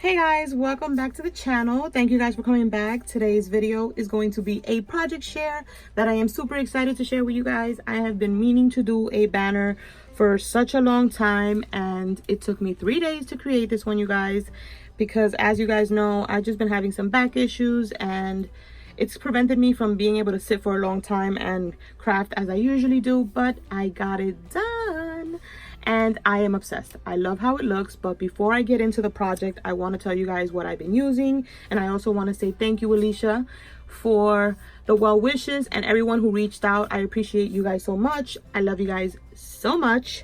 Hey guys, welcome back to the channel. Thank you guys for coming back. Today's video is going to be a project share that I am super excited to share with you guys. I have been meaning to do a banner for such a long time, and it took me 3 days to create this one, you guys, because as you guys know, I've just been having some back issues and it's prevented me from being able to sit for a long time and craft as I usually do, but I got it done. And I am obsessed. I love how it looks, but before I get into the project, I want to tell you guys what I've been using. And I also want to say thank you, Alicia, for the well wishes and everyone who reached out. I appreciate you guys so much. I love you guys so much.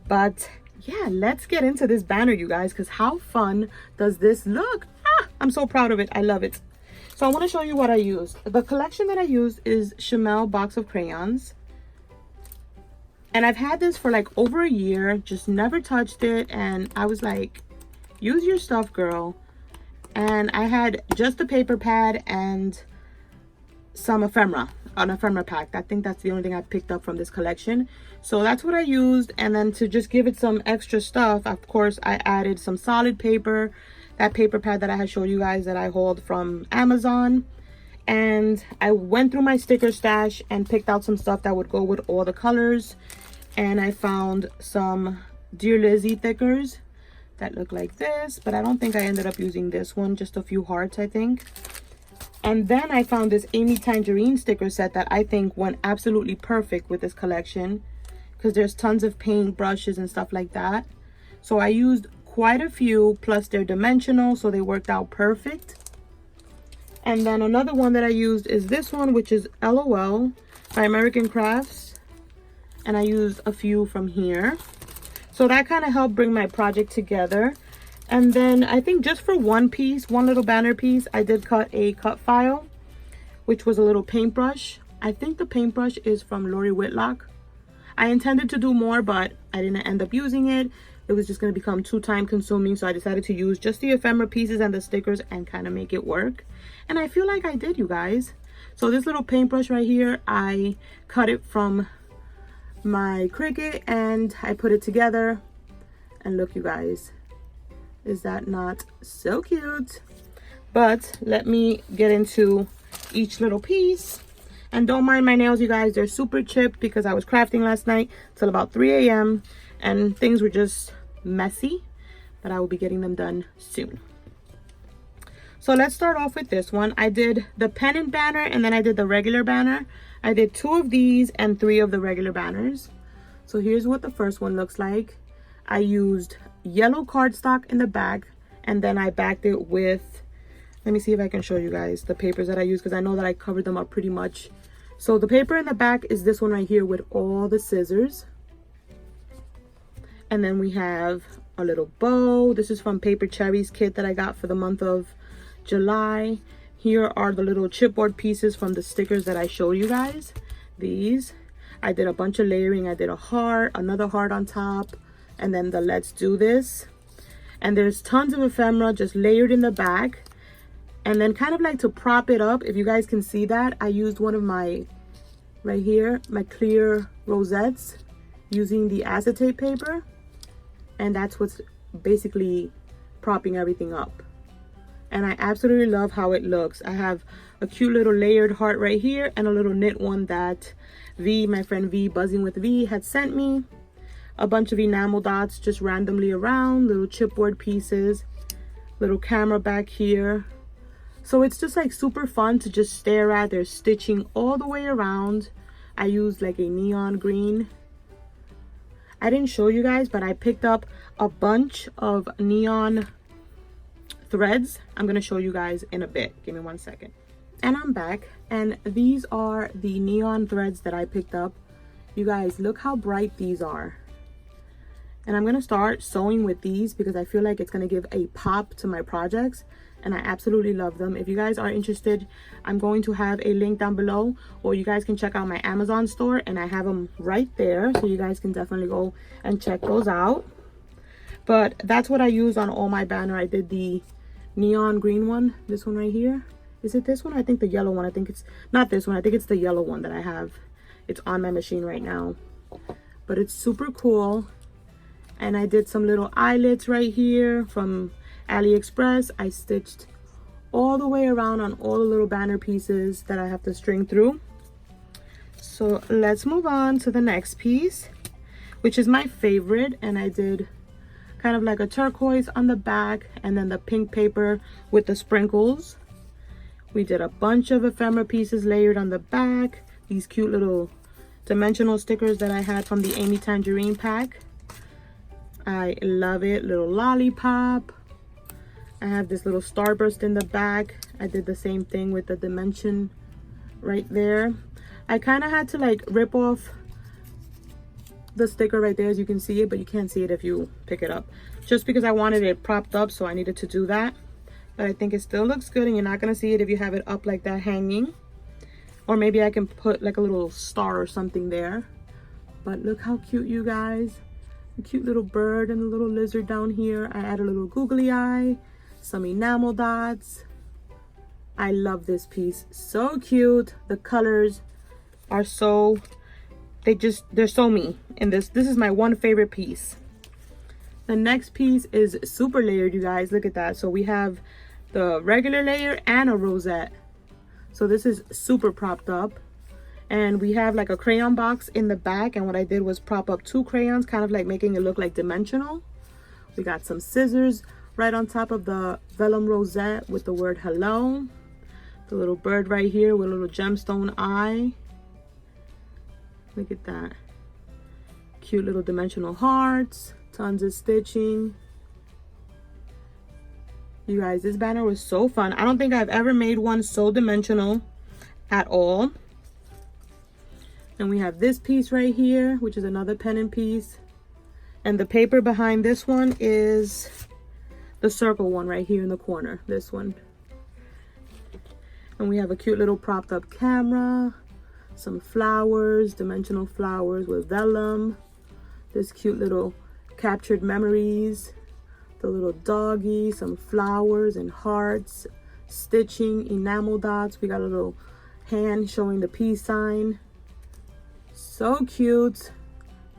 But yeah, let's get into this banner, you guys, because how fun does this look? I'm so proud of it. I love it. So I want to show you what I used. The collection that I used is Chanel box of crayons. And I've had this for like over a year, just never touched it. And I was like, use your stuff, girl. And I had just a paper pad and some ephemera, an ephemera pack. I think that's the only thing I picked up from this collection. So that's what I used. And then to just give it some extra stuff, of course, I added some solid paper, that paper pad that I had showed you guys that I hauled from Amazon. And I went through my sticker stash and picked out some stuff that would go with all the colors. And I found some Dear Lizzy thickers that look like this, but I don't think I ended up using this one, just a few hearts, I think. And then I found this Amy Tangerine sticker set that I think went absolutely perfect with this collection, because there's tons of paint brushes and stuff like that. So I used quite a few, plus they're dimensional, so they worked out perfect. And then another one that I used is this one, which is LOL by American Crafts. And I used a few from here. So that kind of helped bring my project together. And then I think just for one piece, one little banner piece, I did cut a cut file, which was a little paintbrush. I think the paintbrush is from Lori Whitlock. I intended to do more, but I didn't end up using it. It was just going to become too time consuming. So I decided to use just the ephemera pieces and the stickers and kind of make it work. And I feel like I did, you guys. So this little paintbrush right here, I cut it from my Cricut and I put it together. And look, you guys, is that not so cute? But let me get into each little piece. And don't mind my nails, you guys, they're super chipped because I was crafting last night till about 3 a.m. and things were just messy, but I will be getting them done soon. So let's start off with this one. I did the pennant banner and then I did the regular banner. I did 2 of these and 3 of the regular banners. So here's what the first one looks like. I used yellow cardstock in the back, and then I backed it with, let me see if I can show you guys the papers that I used, because I know that I covered them up pretty much. So the paper in the back is this one right here with all the scissors. And then we have a little bow. This is from Paper Cherry's kit that I got for the month of July. Here are the little chipboard pieces from the stickers that I showed you guys. These. I did a bunch of layering. I did a heart, another heart on top, and then the Let's Do This. And there's tons of ephemera just layered in the back. And then kind of like to prop it up, if you guys can see that, I used one of my, right here, my clear rosettes using the acetate paper. And that's what's basically propping everything up. And I absolutely love how it looks. I have a cute little layered heart right here and a little knit one that V, my friend V, Buzzing with V, had sent me. A bunch of enamel dots just randomly around, little chipboard pieces, little camera back here. So it's just like super fun to just stare at. There's stitching all the way around. I used like a neon green. I didn't show you guys, but I picked up a bunch of neon threads. I'm going to show you guys in a bit. Give me 1 second. And I'm back. And these are the neon threads that I picked up. You guys, look how bright these are. And I'm going to start sewing with these because I feel like it's going to give a pop to my projects. And I absolutely love them. If you guys are interested, I'm going to have a link down below, or you guys can check out my Amazon store and I have them right there. So you guys can definitely go and check those out. But that's what I use on all my banner. I did the neon green one, this one right here. Is it this one? I think the yellow one. I think it's not this one. I think it's the yellow one that I have. It's on my machine right now. But it's super cool. And I did some little eyelets right here from AliExpress. I stitched all the way around on all the little banner pieces that I have to string through. So let's move on to the next piece, which is my favorite, and I did kind of like a turquoise on the back and then the pink paper with the sprinkles. We did a bunch of ephemera pieces layered on the back, these cute little dimensional stickers that I had from the Amy Tangerine pack. I love it. Little lollipop. I have this little starburst in the back. I did the same thing with the dimension right there. I kind of had to like rip off the sticker right there, as you can see it, but you can't see it if you pick it up, just because I wanted it propped up, so I needed to do that. But I think it still looks good, and you're not gonna see it if you have it up like that hanging. Or maybe I can put like a little star or something there. But look how cute, you guys. A cute little bird and a little lizard down here. I added a little googly eye, some enamel dots. I love this piece. So cute. The colors are so, they're so me. And this is my one favorite piece. The next piece is super layered, you guys. Look at that. So we have the regular layer and a rosette. So this is super propped up, and we have like a crayon box in the back, and what I did was prop up 2 crayons, kind of like making it look like dimensional. We got some scissors right on top of the vellum rosette with the word hello. The little bird right here with a little gemstone eye. Look at that. Cute little dimensional hearts, tons of stitching. You guys, this banner was so fun. I don't think I've ever made one so dimensional at all. And we have this piece right here, which is another pennant piece. And the paper behind this one is the circle one right here in the corner, this one. And we have a cute little propped up camera, some flowers, dimensional flowers with vellum. This cute little captured memories. The little doggy, some flowers and hearts, stitching, enamel dots. We got a little hand showing the peace sign. So cute.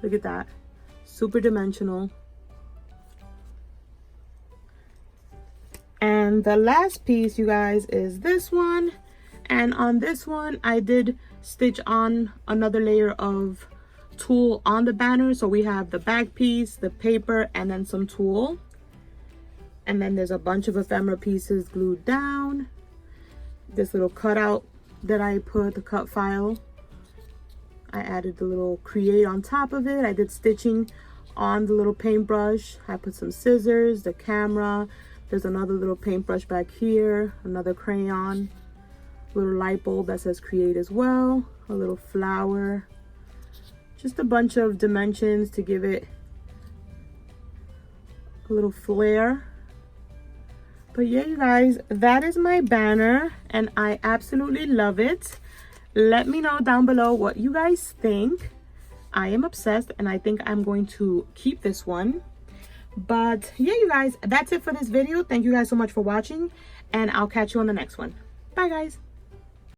Look at that. Super dimensional. And the last piece, you guys, is this one. And on this one, I did stitch on another layer of tulle on the banner. So we have the back piece, the paper, and then some tulle. And then there's a bunch of ephemera pieces glued down. This little cutout that I put, the cut file. I added the little create on top of it. I did stitching on the little paintbrush. I put some scissors, the camera. There's another little paintbrush back here. Another crayon. Little light bulb that says create as well. A little flower. Just a bunch of dimensions to give it a little flair. But yeah, you guys, that is my banner, and I absolutely love it. Let me know down below what you guys think. I am obsessed, and I think I'm going to keep this one. But yeah, you guys, that's it for this video. Thank you guys so much for watching, and I'll catch you on the next one. Bye, guys.